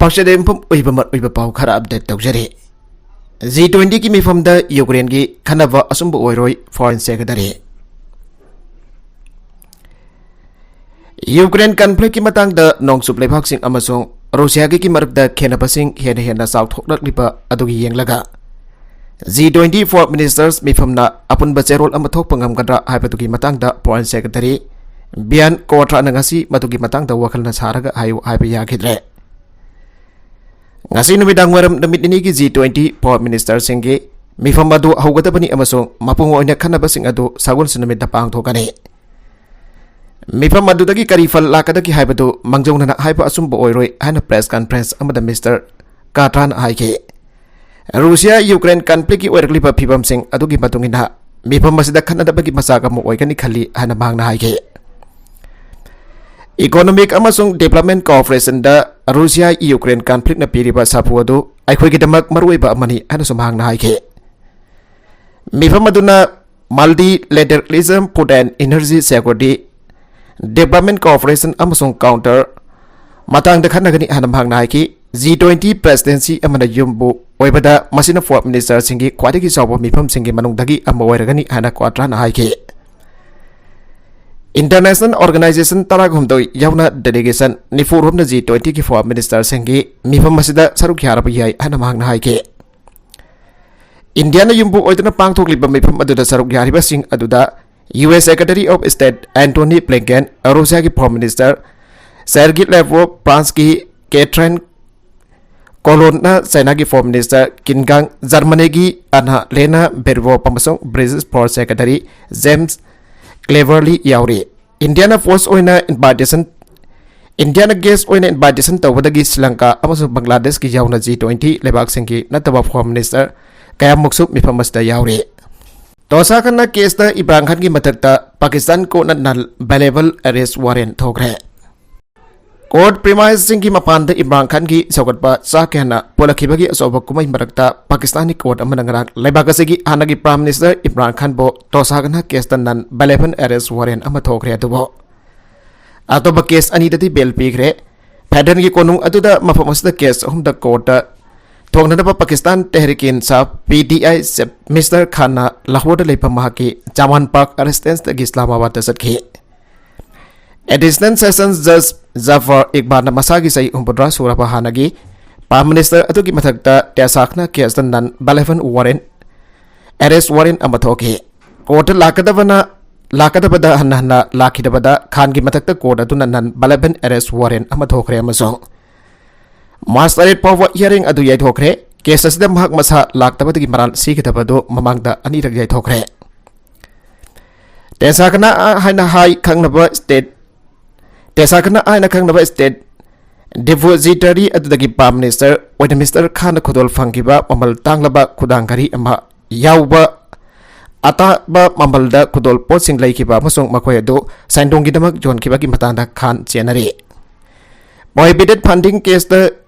Pakshadempum Uibamar Uibapau Khara update Tokjari. G20 की मिफम the Ukraine की खनब असुंब ओइरोई foreign secretary Ukraine conflict की Matang the नोंगसुप लेभागसिंग अमसोंग Russia की मरक the खेनबसिंग हेन हेन साउथोक्लक्लिपा अदुगी येंगलगा G20 फॉरेन मिनिस्टर्स मिफमना अपुन बचेरोल अमथोक पंगमगद्रा हाइबतुगी मतंग द फॉरेन सेक्रेटरी बियान कोट्रा नंगसी मतुगी मतंग द वखलना सारगा हायु हाइब याखिद्रे ngasi numidang waram damit ini ki G20 Foreign Minister singgi mifam adu haugadabani amasong mapungo ina khanaba sing adu sagun sunamit da pangthokani mifam adu dagi karifal lakadagi haibadu mangjongna na haiba asumbo oiroi hana press conference amada Mr. Katran haike Russia Ukraine conflict ki oirklipa phibam sing adugi matungina mifam masida khanadabagi masaga mo oigani khali hana mangna haike Economic amasung development cooperation da Russia Ukraine conflict na piriba sapu adu aikhoi ki damak maruiba amani ana sumhang na haike mifam aduna multilateralism food and energy security development cooperation amasung counter matang da khanagani ana mhang na haike G20 presidency amana yumbu oibada masina foreign minister singi khwadagi sawba mifam singi manung dagi amma oiragani ana kwatra na haike International Organization Taragumdoi Yauna Delegation Nifurumna G20 ki Foreign Minister Sengi Mifam Masida Saruk Yarab Yai Hana Mahna Haike Indiana Yumbu Oidana Pangtok Liba Mifam Aduda Saruk Yariba Singh Aduda US Secretary of State Antony Blinken Russia ki Foreign Minister Sergei Lavrov France ki Catherine Colonna China ki Foreign Minister Kingang Germany ki Anna Lena Bervo Pamasong British Foreign Secretary James Cleverly Yauri Indiana Force oina invitation Indiana guest oina invitation tawdagi Sri Lanka amasu Bangladesh ki yauna G20 lebak singki nataba Foreign Minister kaya muksuk mifamasda yauri Tosa kana case da Imran Khan ki matakta Pakistan ko nal available arrest warrant thokre Court premise singki mapanda Imran Khan ki sagatpa sakena polakibagi asoba kumai marakta Pakistani court amanangrang lebakasigi hanagi Prime Minister Imran Khan bo tosa kana case da nan available arrest warrant ama thokre atubo atoba case ani dati bail pigre pattern ki konung atuda mafamasda case hum da court thongna da Pakistan Tehrik-e-Insaf PTI Mr. Khan na Lahore da lepa mahaki Jaman Park arrestance da Islamabad da satki Additional Sessions Judge Zafar Iqbal na masagi say umpudra surapa hanagi Prime Minister atugi mathagta tiasakna case nan balavan warrant arrest warrant amathoki court lakadabada hanna lakidabada Khan gi mathagta court atuna nan balavan arrest warrant amathokre amasong March 8 power hearing adu yai thokre case asida mahak masa laktabadagi maral sikidabado mamangda anirak yai thokre tiasakna haina hai khangnaba state Tesakana aina khangnaba state depository adudagi Prime Minister oida Mr. Khan khodol phangkiba mamal tanglaba khudangari ama yauba ataba mamalda khodol posing laikiba masong makhoi adu saindonggi damak jonkiba ki matanda Khan chenari prohibited funding case the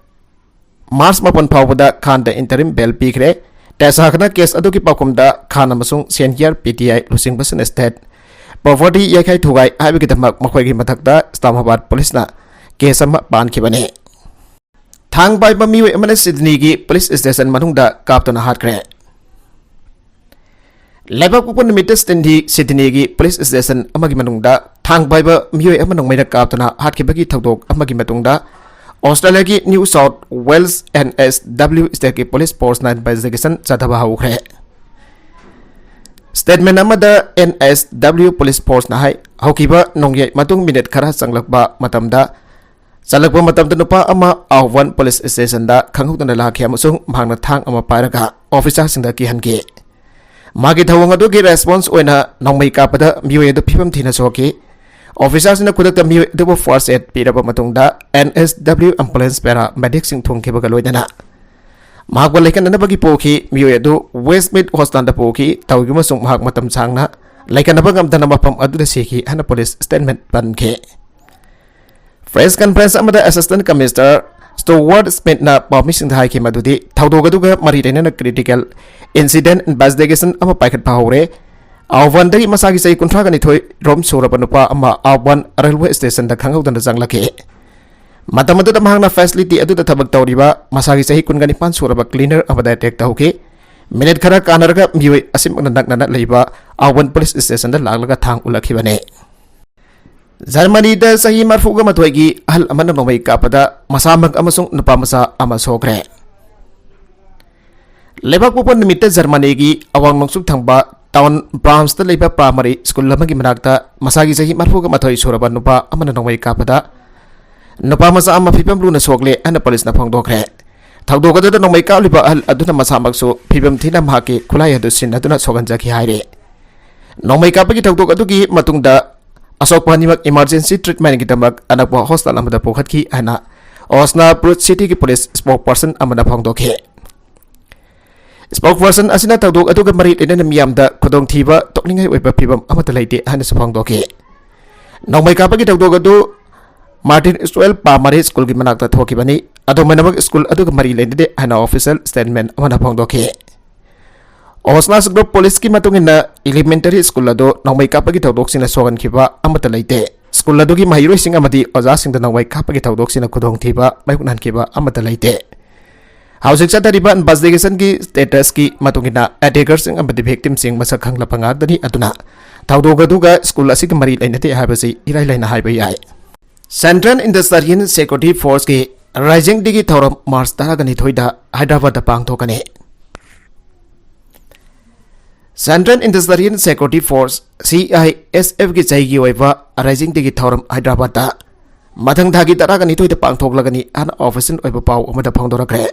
March mapan phawda Khan da interim bail pikre Tesakana case adugi pakumda Khan amasong senior PTI lusing basan state Poverty yakai thugai haibagi damak makhoi gi mathakta Islamabad police na case ama ban khibani thang bai bamiwe amane Sydney gi police station manungda kaptona hatkre lebak pupun meter Sydney gi police station amagi manungda thang bai ba miwe amanong maida kaptona hatkibagi thokdok amagi matungda Australia gi New South Wales NSW state gi police force na investigation chadaba haukre Statement amada NSW police force na hai haukiba nongye matung minute khara changlakba matamda chalakba matamda nupa ama awan police station da khanghukna lakhi amasung mhangna thang ama pairaga officer singda ki hange magi thawang adu gi response oina nongmai kapada miwe du phibam thina soki officers na kudakta miwe du first aid piraba matungda NSW ambulance para medic sing thongkhiba ga loidana Mahak laikan na bagi poki miyo edu Westmead Hospital da poki tawgi masung mahak matam sangna laikan na bagam da mapam adu da seki hana police statement banke Press conference amada Assistant Commissioner Stuart Smith na permission hai ki madudi thawdogaduga mari rena na critical incident investigation ama paikat pahore awan dari masagi sai kuntra ga ni thoi rom sura panupa ama awan railway station da khangau da janglake Matam adu mahangna facility adu tabak tawriba masagi sahi kungani pan suraba cleaner amada attack tawke minute khara kanarga miwi asim nanak nanak leiba awan police station da laglaga thang ulakhibane Germany da sahi marfuga mathoigi ahal amana nomai kapada masamag amasung nupa masa amasokre Lebak pupon nimita Germany gi awang nongsuk thangba town Brahms da leiba primary school lamagi manakta masagi sahi marfuga mathoi suraba nupa amana nomai kapada Nupa masa ama pipam luna sokle ana polis na phangdokre thagdok adu nomai ka liba al aduna masa maksu pipam thina mahake khulai adu sin aduna soganjaki haire nomai ka pagi thagdok adu gi matungda asok panimak emergency treatment gi damak anakwa hospital amada pokhatki ana osna brut city gi police spokesperson amada phangdokhe spokesperson asina thagdok adu ga mari ina miyamda khodong thiba tokningai oiba pipam amata leite hana saphangdokhe nomai ka pagi thagdok adu Martin Israel Primary School ki manakta thoki bani ado manabak school adu ka mari lende hana official statement amana phangdokhe Osna Group police ki matungina elementary school ado nomai kapagi thawdok sina sogan khiba amata leite school adu ki mahiroi sing amadi oja sing da nomai kapagi thawdok sina khudong thiba maikunan khiba amata leite Housing Satariba investigation ki status ki matungina attackers sing amadi victim sing masak khangla pangak dani aduna thawdok adu ga school asik mari leinate habasi irai laina haiba yai Central Industrial Security Force की Rising Digi थौरम March तरगनी थोइदा हैदराबाद पांगथोकने Central Industrial Security Force CISF की चाहिए ओइबा Rising Digi थौरम हैदराबाद मथंग थागी तरगनी थोइदा पांगथोकलगनी अन ऑफिशियल ओइबा पाउ अमदा फांगदोरखरे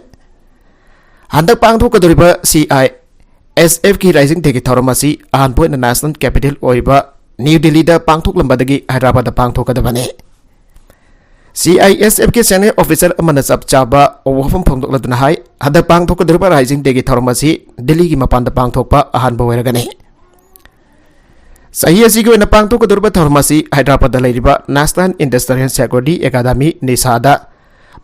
हंदक पांगथोकदोरिबा CISF की Rising Digi थौरम असि आनपोइन नेशनल कैपिटल ओइबा न्यू दिल्ली दा पांगथोकलंबदगी हैदराबाद पांगथोकदबने CISF के senior officer amana chap chaba wafam phangdokladuna hai hada pangthokadurba rising day gi thormasi Delhi gi mapanda pangthokpa ahan boiragane sahi asi gi na pangthokadurba thormasi Hyderabad da leiriba National Industrial Security Academy nisada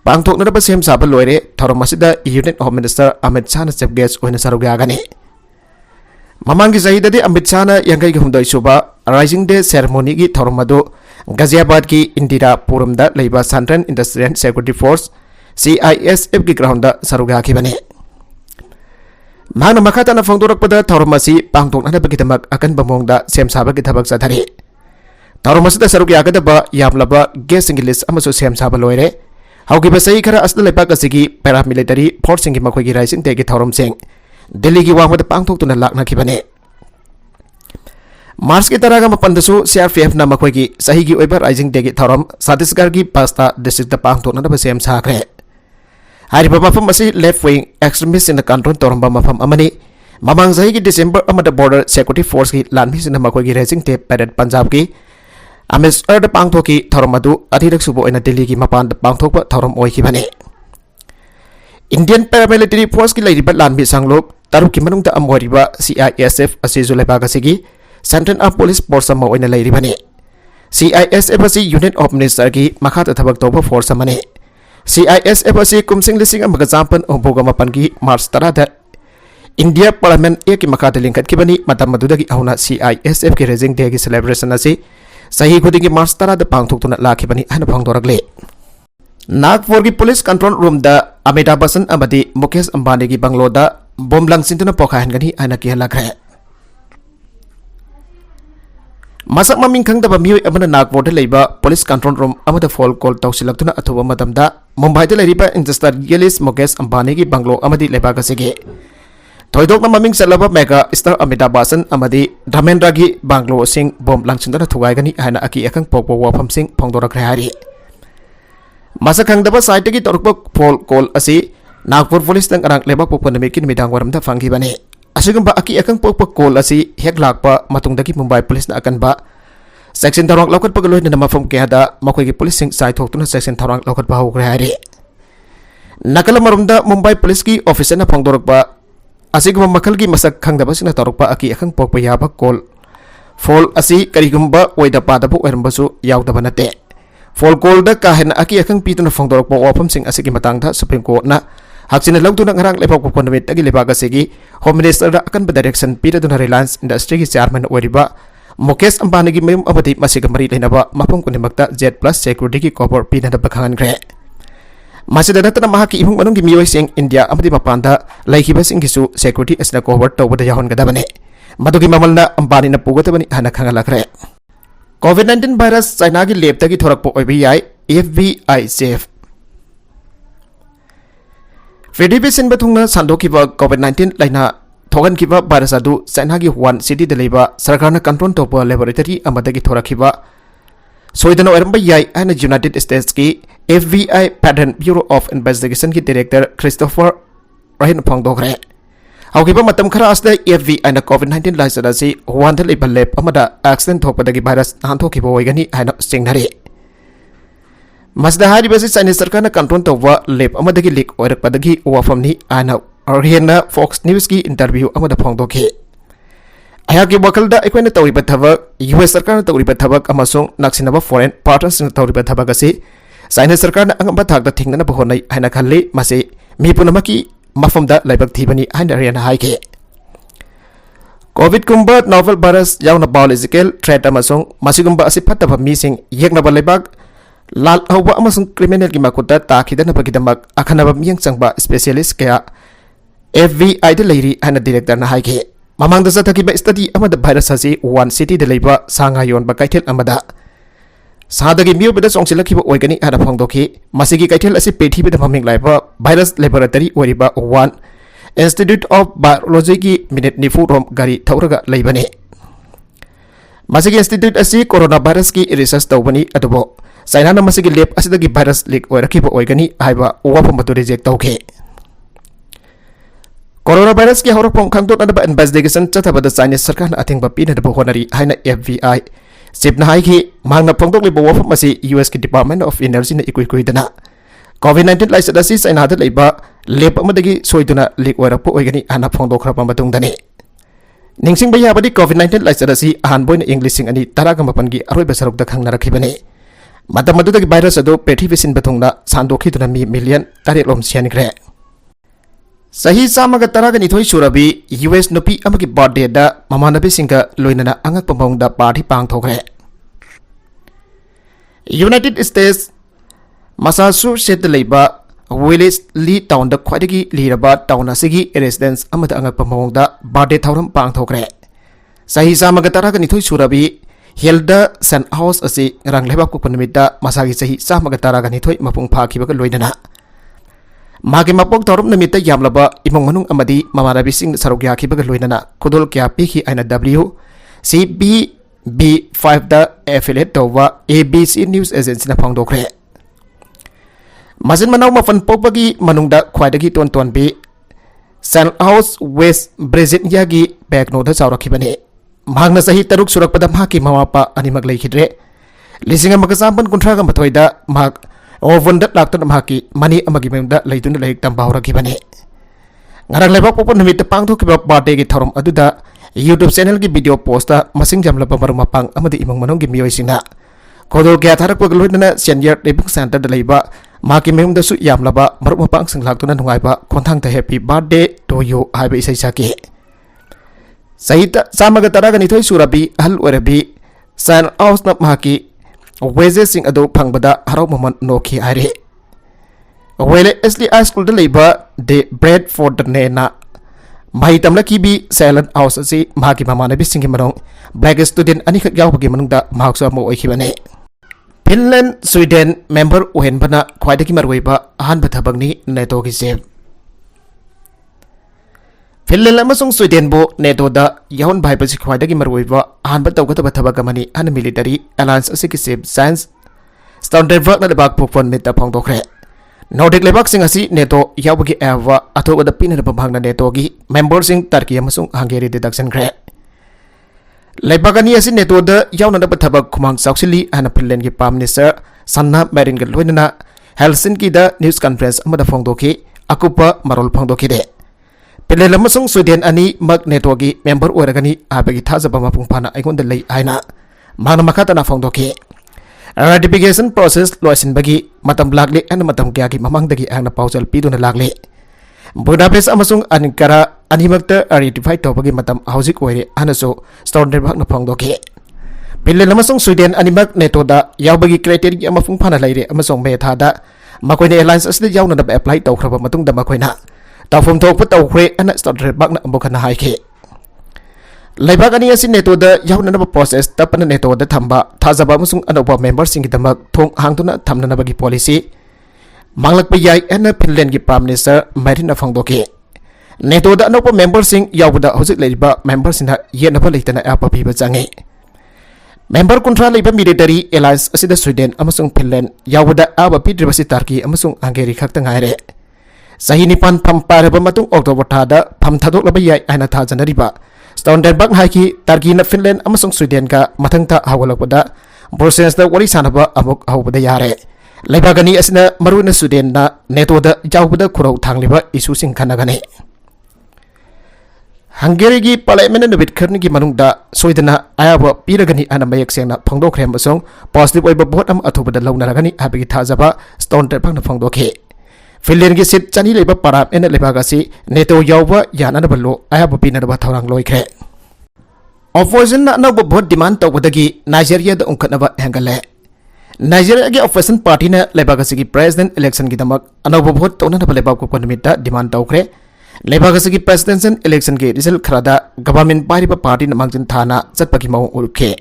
pangthoknarba sem saba loire thormasi da Union Home Minister Amit Shah na chief guest oina sarugagane Mamangi Zahidade Amit Shah na yangai gi humdai suba rising day ceremony gi thormado Ghaziabad की इंदिरा पुरम दा लेबा Central Industrial Security Force CISF की ground दा सरुगा की बने मान मखाता न फंगदोरक पदा थौरमसी पांगथोक नना बगिदमक अकन बमोंग दा सेम साबा की थबक सथरे थौरमसी दा सरुग यागदबा यामलबा गैस इंग्लिश अमसु सेम साबा लोइरे हौगी बसई खरा असल लेबा कसिगी पैरामिलिटरी फोर्स सिंग मखोई की राइजिंग डे की थौरम सिंग दिल्ली की वांगद पांगथोक तुना लाकना की बने मार्च की तरह का मपंदसु CRPF ना मखोई की सही की ओइबर राइजिंग डे की थौरम छत्तीसगढ़ की पास्ता डिस्ट्रिक्ट पांगथोक ना सेम साखरे हारिबा मफम असी left wing extremist in control तोरंबा मफम अमनी ममांग सही की दिसंबर अमद बॉर्डर सिक्योरिटी फोर्स की लानभी सिन मखोई की राइजिंग डे पैरेड पंजाब की अमृतसर पांगथोक की थौरम अदु अधिरक सुबो इन दिल्ली की मपान पांगथोक थौरम ओइखि बने इंडियन पैरामिलिटरी फोर्स की लेरिबा लानभी संगलोक तरुक की मनुंग दा अमोरिबा CISF असी जुलेबा गसिगी Central Armed Police Force sama oina leiribane CISF asi Union of Minister ki makhata thabak toba force amane CISF asi kumsing lising amaga jampan oboga mapan ki March tarada India Parliament e ki makhata lingkat ki bani matam maduda ki auna CISF ki raising day ki celebration asi sahi khuding ki March tarada pangthok tuna lakhi bani hana phangdoragle Nagpur ki police control room da Amitabh Bachchan amadi Mukesh Ambani ki banglo da bom langsintuna pokahan gani ana ki halakre Masak maming khang daba mioi amana Nagpur da leiba police control room amada phone call tawsilaktuna athuba matamda Mumbai da leiba industrialist Mukesh Ambani ki banglo amadi leiba gasige thoidok na maming salaba mega star Amitabh Bachchan amadi Dharmendra ki banglo sing bom langsindana thugai gani hana aki akang pokpo wafam sing phongdorakre hari Masak khang daba site ki torukpa phone call asi Nagpur police tang arang leba pokpa nami ki midang waram da fangi bane Asigamba aki akang pokpa call asi hek lakpa matungdaki Mumbai police na akan ba section tharang laukat pagaloy na namafam kaya da makoy ki police sing side hokto na section tharang laukat pa hokre hari nakala marumda Mumbai police ki officer na phangdorok ba asigamba makal ki masak khangda ba sina tarok pa aki akang pokpa yaba call fall asi karigumba oida pa da bu ermbasu yawda banate fall call da kahen aki akang pitu na phangdorok pa ofam sing asigi matang da Supreme Court na Haksin na lagdo ng ngarang lepag pupunamit agi lebaga sige Home Minister da akan ba direction pira doon na Reliance Industry ki chairman o riba Mukesh Ambani ki mayum abadi masiga marili na ba mapang kunimagta Z Plus Security ki cover pina na bakhangan kre Masida natana mahaki imung manung gi miyoi sing India amadi mapanda laikiba sing gisu security asna cover tawbada yahon gadabane madugi mamalna ambani na pugatabani hana khangalakre COVID-19 virus China gi lab tagi thorakpo oibi yai FBI safe Freddy Sin batungna sandokiba COVID-19 laina thogan kiba virus adu China gi Wuhan city de leba sarkarna control topa laboratory amadagi thorakiba Soidano eramba yai ana United States ki FBI Patent Bureau of Investigation ki Director Christopher Rahin Pongdogre. Haukiba matam khara asda FBI na COVID-19 laisada si Wuhan thal ibal lab amada accident thokpadagi virus han thokiba oigani haina singnari. Masda hari basi Chinese sarkar na control tawwa lab amadagi leak oirakpadagi wafamni ana Ariana Fox News ki interview amada Pongdogke. Ayaki wakalda ekwena tawriba thabak US sarkar na tawriba thabak amasong naksinaba foreign partners na tawriba thabak asi China sarkar na angamba thakda thingna bahonai haina khalli mase mipunamaki mafamda laibak thibani haina riana haike COVID kumba novel virus yauna biological threat amasong masigumba asi phattaba mising yeknaba laibak lal hawba amasong criminal gi makuta takhidana bagidamak akhanaba miyang changba specialist kaya FBI de leiri haina director na haike Mamang da sathaki study amada virus hasi one city de leiba sanga yon ba kaitel amada sadagi miu beda songsilaki ba oigani hana phangdoki masigi kaitel asi pethi beda maming laiba virus laboratory oriba one Institute of Biology ki minute nifu rom gari thauraga leibani masigi institute asi coronavirus ki research tawbani adubo China na masigi lab asidagi virus leak oiraki ba oigani haiba wapam matu reject tawke Coronavirus ki horapong khangdot na investigation chathabada Chinese sarkar na ating bapina na honari haina FBI sipna hai ki mangna pongdok libo wafam masi US ki Department of Energy na ikuy dana COVID-19 laisada si China da leiba lab amadagi soiduna leak warapo oigani ana pongdok khara pamatung dani ningsing baya badi COVID-19 laisada si ahan boy na Englishing ani taraga mapangi aroi basaruk da khang narakibani matam madudagi virus ado pethi visin batungna sandokhi duna mi million tarek lom sianikre Sahi samaga taraga nithoi surabi US nupi amagi birthday da mamanabi singka loinana angak pamong da party pangthokre United States Massachusetts leiba Willis Lee town da khwaidagi liraba town asigi residence amada angak pamong da birthday thauram pangthokre Sahi samaga taraga nithoi surabi Hilda San House asi rangleba kupanamita masagi sahi samaga taraga nithoi mapung phakibaga loinana Magi mapok thorum namita yamlaba imong manung amadi mamarabi sing sarugya kibaga loinana kudol kya piki aina WCBB5 da affiliate towa ABC News Agency na phangdokre Masin manaw mafan pokbagi manungda khwaidagi ton bi San House West Virginia gi Bagno da chawrakhibani mahangna sahi taruk surakpada mahaki mamapa animak lekhidre lisinga makasampan kuntraga mathoida mahak Ovon dat lakto na mahaki mani amagi memda laitun laik tambahura gibane ngarang lebak popon namita pangtho kiba birthday gi thorum aduda YouTube channel gi video posta masing jam laba maruma pang amadi imong manong gi miyoi singna kodol gya tharak paglo na senior debuk center da leiba maki memda su yam laba maruma pang sing lakto na nungai ba konthang ta happy birthday to you haiba isai saki sahita samaga taraga ni thoi surabi hal orabi San House na mahaki Weze sing ado pangbada harau maman noki aire Wele esli high school da leiba de Bradford nena Mahi tamla kibi silent house asi mahaki mamana bisingi manong black student ani khak yaw bagi manung da mahaksa mo oikhibane Finland Sweden member uhen bana khwaidagi marwaiba ahan bathabangni NATO gi sep Finland amasung Sweden bo NATO da yahon bhai pasi khwaidagi marwaiba ahan batawgata bathabagamani an military alliance asiki sep science standard na lebak pokpon meta phangdokre Nordic lebak sing asi NATO yawbagi ava athogada pinna pamhangna NATO gi member sing Turkey amasung Hungary deduction kre Lebagani asi NATO da yawna da bathabak khumang sauksili ana Finland gi prime minister Sanna Marin ga loinana Helsinki da news conference amada phangdoki akupa marol phangdoki de Finland amasung Sweden ani mag NATO gi member oragani abagi thajaba mapung phana aigonda lei aina mana makata na phangdoki ratification process loisin bagi matam lagli an matam kya gi mamangdagi angna pausal piduna lagli Budapest amasung Ankara animakta ratify tawbagi matam hausik oire anaso standard bak na phangdoki Finland amasung Sweden animak NATO da yawbagi criteria amafung phana leire amasung metha da makoina airlines asida yauna na apply tawkhraba matungda makoina tawfum thokpa tawkhre ana Stoltenberg na amukana haike Leibak ani asi neto da yauna na process tapana neto da thamba thajaba musung anoba member sing gidamak thong hangtuna thamna na bagi policy manglak pa yai ana Finland gi prime minister Marina phangdoke neto da anoba member sing yawda hojik leiba member sina yena pa leitana apa piba change member kuntra leiba military alliance asida Sweden amasung Finland yawda aba pidribasi Turkey amasung Hungary khakta ngaire sahi nipan pham paraba matung October thada pham thadok laba yai ana tha janariba Stoltenberg haiki Turkey na Finland amasung Sweden ka mathangta hawalakpada Brussels da wari sanaba amuk hawbada yare leibagani asina maruna Sweden na neto da jawbada khurau thangliba issue sing khanagani Hungary gi parliament na bit kharni gi manungda soidana ayaba piragani ana mayak sengna phangdokhrem basong positive oiba vote am athubada launaragani habigi thajaba Stoltenberg na phangdokhe Finland gi sit chani leba parap ena lebagasi neto yawba yana na ballo ayaba pinarba thorang loikre opposition na no vote demand tawbadagi Nigeria da unkhatnaba hangale Nigeria gi opposition party na lebagasi gi president election gi damak anobo vote tawna na lebag ko konmita demand tawkre Leibagasi gi presidential election ge result khrada government pariba party na mangjin thana chatpagi mau urkhe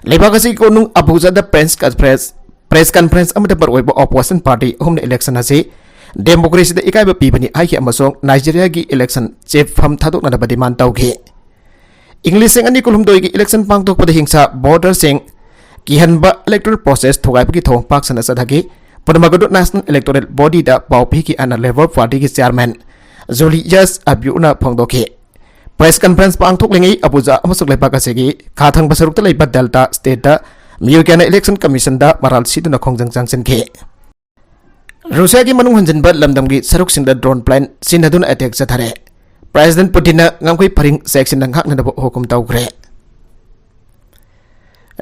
Leibagasi ko nung Abuja da press conference amada par oiba opposition party home election ase democracy da ikaiba pibani haiki amasong Nigeria gi election chief pham thadok na ba demand tawkhe English sing ani kulum doi gi election pangtok pada hingsa border sing ki hanba electoral process thogai gi thong pak sana sadagi Padamagadut national electoral body da pawpi ki ana level party gi chairman Julius Abiuna phangdoke press conference pangthok lengai Abuja amasuk leibagasi khathang basaruk leiba Delta state da Miyukana election commission da maral siduna khongjang jangsen ke Russia gi manung hanjinba lamdam gi saruk singda drone plane sinadun attack chathare President Putin na ngamkoi paring section nang hakna da hukum tawgre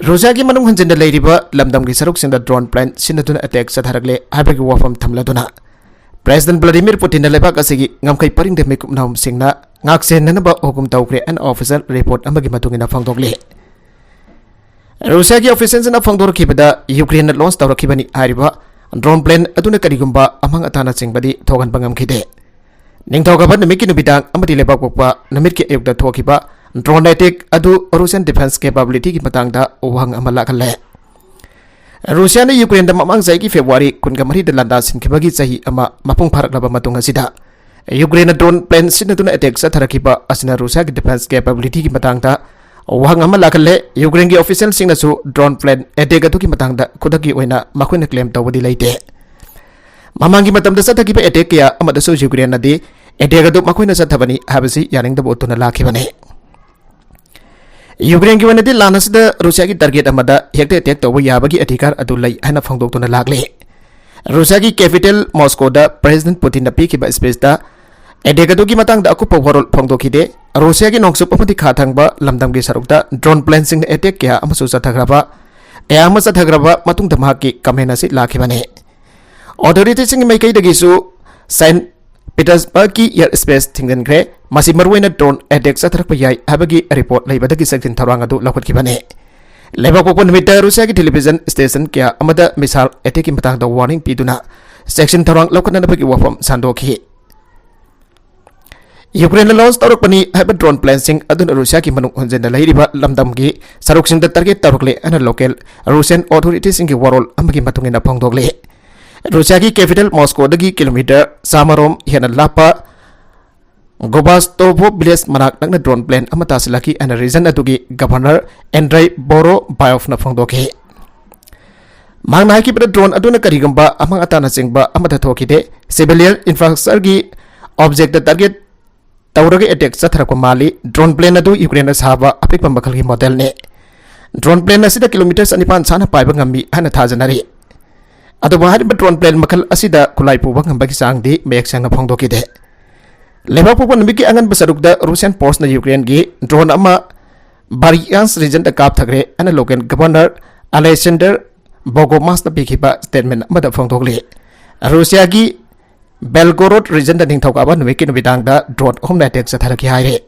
Russia gi manung hanjinda leiriba lamdam gi saruk singda drone plane sinadun attack chatharagle habegi wafam thamladuna President Vladimir Putin na lebak asigi ngamkai paring de mekum naum singna ngaksen nanaba hukum tawkre an official report amagi matungina phangdokle Russia gi officials na phangdor kibada Ukraine na launch tawrakibani hariba drone plane aduna karigumba amang atana singbadi thogan bangam khide ningthaugaban namiki nubidang amadi lebak pokpa namit ke ekda thokiba drone attack adu Russian defense capability ki matangda ohang amala khalle Russia na Ukraine da mamang zai ki February kunga mari da landa sin kibagi sahi ama mapung pharak laba matung asida Ukraine drone plane sinatuna attack sa tharakiba asina Russia ki defense capability ki matangda ohang amala khalle Ukraine ki official sing na su drone plane attack atu ki matangda khudaki oina makhuna claim tawadi leite mamangi matam da sathakiba attack ya amada su Ukraine na di attack atu makhuna sathabani habasi yaning da botuna lakhibane Ukraine gi wanadi lanasida Russia gi target amada hekte attack tawba yabagi adhikar adu lai hana phangdoktuna lagle Russia gi capital Moscow da President Putin na pikiba space da attack adu gi matang da akupa warol phangdokhide Russia gi nongsup amadi khathangba lamdam gi sarukta drone plane sing attack kya amasu sathagraba kya ama sathagraba matung da mahaki kamena si lakhibane authority sing mai kai dagi su Saint Petersburg ki airspace thingdan gre masi marwena drone attack satharakpa yai habagi report leibadagi section tharang adu lakhot kibane leba ko konmita Russia ki television station kya amada misal attack ki matang da warning piduna section tharang lakhot na bagi wafam sandokhi Ukraine launch tawrakpani haba drone plane sing adun Russia ki manung honjen da leiriba lamdam gi saruk sing da target tawrakle ana local Russian authorities sing ki warol amagi matungena phangdokle Russia ki capital Moscow dagi kilometer samarom hena lapa Gobastovo village manak nakna drone plane amata silaki and region atugi governor Andrei Borobayov na phangdokhe mangna ki drone aduna karigamba amang atana singba amata thokide civilian infrastructure gi object target tawrage attack sathrakwa mali drone plane adu Ukraine saba apik pambakal gi model ne drone plane asida kilometers anipan sana paiba ngami hana thajanari adu bahari drone plane makal asida kulai puba ngambagi sangdi mayak sanga phangdokide Leba pupun nabiki angan basarukda Russian post na Ukraine gi drone ama Bryansk region da kap thagre ana local governor Alexander Bogomas na pikiba statement amada phangdokle Russia gi Belgorod region da ningthauka ba nabiki nubidang da drone home attack sa tharaki haire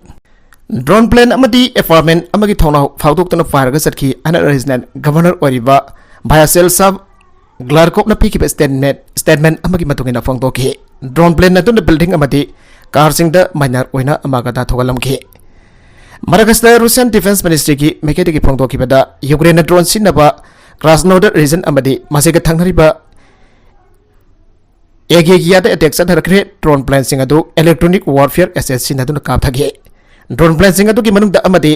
drone plane amadi apartment amagi thona phawdok tona fire ga satki ana regional governor oriba Vyacheslav Glarkopna pikip statement amagi matungina phongtoki drone plane natun building amadi car singda minor oina amagada thogalamki Maragasta Russian Defense Ministry ki meketi ki phongtoki bada Ukraine drone sinaba Krasnodar region amadi masega thangnariba Egiyada attack sanharakre drone plane sing adu electronic warfare assets sinadun kapthage drone plane sing adu ki manungda amadi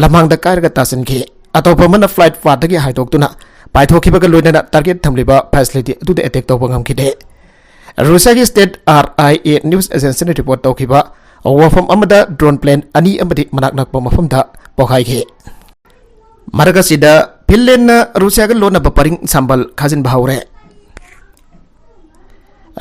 lamangda kairaga tasinki atopa mana flight path gi haitoktuna paithokibaga loinana target thamliba facility adu de attack tawba ngamkide Russia ki state RIA news agency ne report tawkiba wafam amada drone plane ani amadi manak nakpa mafamda pokaige Maragasida Pillen Russia ga lona baparing sambal khajin bahaure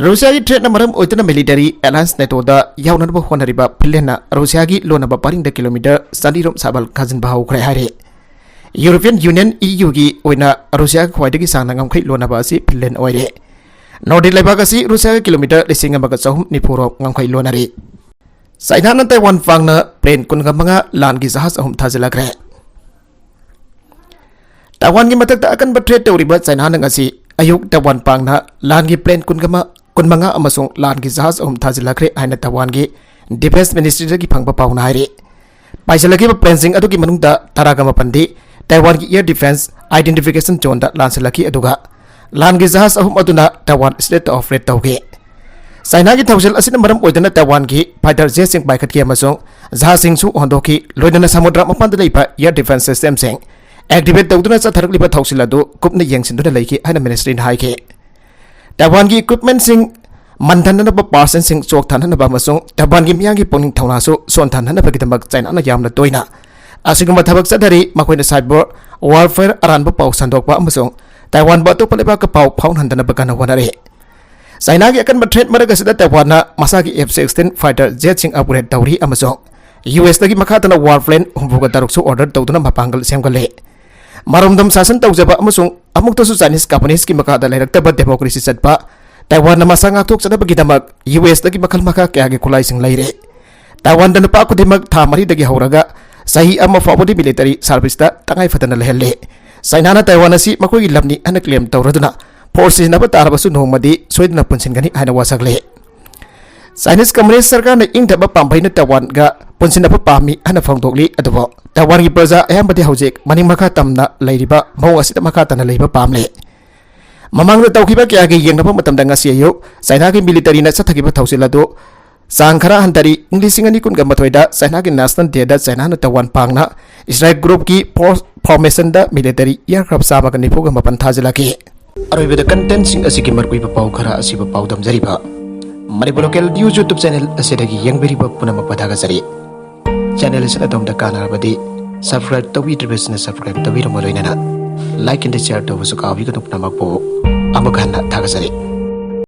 Russia ki trade namaram oitana military alliance neto da yaunarba honariba Pillen Russia ki lona baparing da kilometer sadirom sabal khajin bahau kre hare European Union EU gi oina Russia khwaidagi sangna ngamkhai lona ba si Pillen oire Nordic lebaga si Russia ki kilometer lising amaga sahum nipuro ngamkhai lonari China na Taiwan fangna plane kungamanga lan gi jahaz ahum thajilakre Taiwan ki matakta akan trade tawriba China na ngasi ayuk Taiwan pangna lan gi plane kunmanga amasung lan gi jahaz ahum thajilakre aina Taiwan gi defense ministry gi phangba pauna haire paisalaki ba plane sing adugi manungda taragama pandi Taiwan ki air defense identification zone da lanselaki aduga lan gi jahaz ahum aduna Taiwan state of red tawge China ki thawsel asina maram oidana Taiwan ki fighter jet sing baikat ki amasung jahaz sing su hondoki loidana samudra mapanda leipa air defense system sing activate tawduna chatharakliba thawsiladu kupna yengsinduna leiki haina ministry na haike Taiwan ki equipment sing mandhanana ba person sing chok thanana ba masung Taiwan ki miyang ki poning thawna su son thanana ba kidamak China na yamna toina asiguma thabak sadari makoina cyber warfare aran ba pau sandokpa amasung Taiwan ba to paleba ka pau phaun handana ba kana wanare China ki akan threat maragasida Taiwan na masaki F-16 fighter jet sing upgrade tawri amasung US lagi makatana warplane humbuga daruksu order tawduna mapangal semgale Marumdam sasan tawjaba amasung amukta su Chinese companies ki makada lairakta ba democracy satpa Taiwan na masanga tok sana bagidamak US lagi makal maka kaya gi kulai sing laire Taiwan dan pa kudimak thamari dagi hauraga sahi amma fawdi military service ta tangai fatana lehelle China na Taiwan si makoi labni ana claim tawraduna forces na batarabasu nomadi soidna punsin gani ana wasagle Chinese Communist Sarkar na ingdaba pambai na Taiwan ga punsin na pami ana phangdokli adubo Taiwan gi praja ayambadi haujek maning maka tamna lairiba maw asita maka tana leiba pamle Mamang na tawkiba kaya gi yengnaba matamda ngasi ayo China gi military na sathagiba thawsilado Sangkhara hantari Inglisingani kun gamathoida China gi national day da China na Taiwan pangna Israel group ki formation da military aircraft sama kan nipo ga mapan thajilaki Aroibeda content sing asiki markui ba pau khara asiba pau damjariba Manipur local news YouTube channel asidagi yengberiba punamak padaga sari channel isana domda kanarabadi subscribe tawi business subscribe tawi ramaloinana like and share tawu sukawi ka punamak po amakanna thagasari